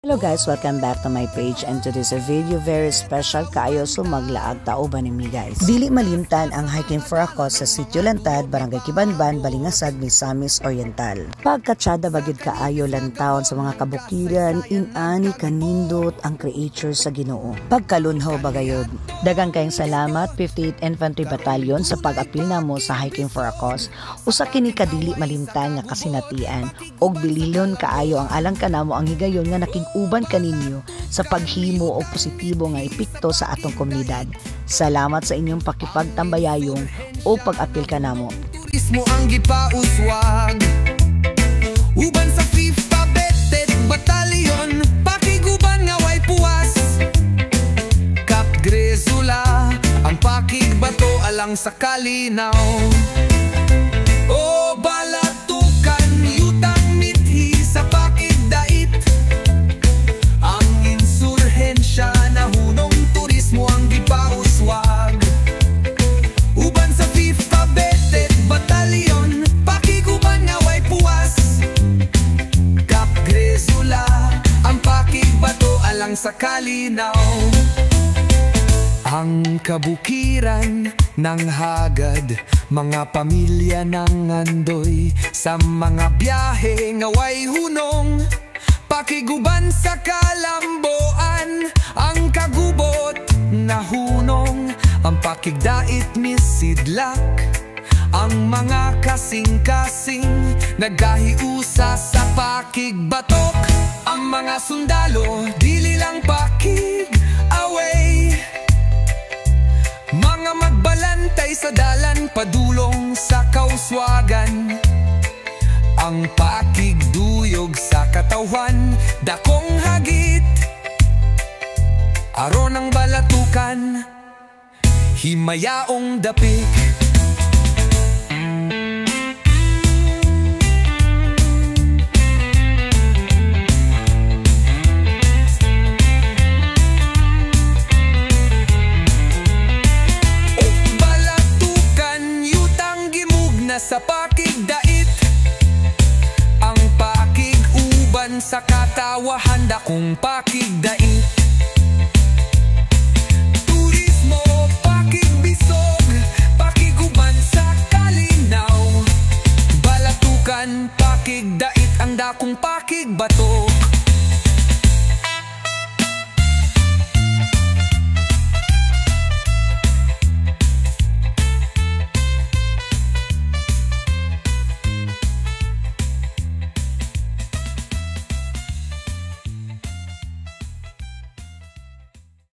Hello guys, welcome back to my page, and today's a video very special kaayo sumaglaag tauban nimi guys. Dili malimtan ang hiking for a cause sa Sitio Lantad, Barangay Kibanban, Balingasag, Misamis Oriental. Pagkatsada bagid kaayo lantawon sa mga kabukiran, inani kanindot ang creature sa Ginoo. Pagkalunhaw bagayod. Daghang kayong salamat 58th Infantry Battalion sa pag-apil namo sa hiking for a cause. Usa kini kadili malimtan nga kasinatian og bililon kaayo ang alang kanamo ang higayon nga uban kaninyo sa paghimo o positibo nga epekto sa atong komunidad. Salamat sa inyong pakipagtambayayong o pag-apil kanamo. Turismo ang gipauswag uban sa 5th Cadet Battalion, pakiguban nga way puwas. Kap Gresula ang pakigbato alang sa kalinaw. O balatukan yutang mithi sa pakigdait. Na hunong turismo ang gipauswag uban sa 5th Cadet Battalion, pakiguban nga way puwas. Kap Gresula ang pakigbato alang sa kalinaw. Ang kabukiran ng hagad, mga pamilya ng andoy sa mga biyahe nga way hunong. Pakiguban sa kalamboan ang kagubot na hunong, ang pakigdait misidlak ang mga kasing-kasing nagahiusa sa pakigbatok. Ang mga sundalo dili lang pakig away, mga magbalantay sa dalan padulong sa kauswagan. Ang pakigduyog sa katawan, dakong hagit aron ang balatukan, himayaong dapik. O balatukan yutang gimugna sa pakigdait, sa katawahan dakong pakigdait. Turismo, pakigbisog, pakiguban sa kalinaw. Balatukan, pakigdait ang dakong pakigbato.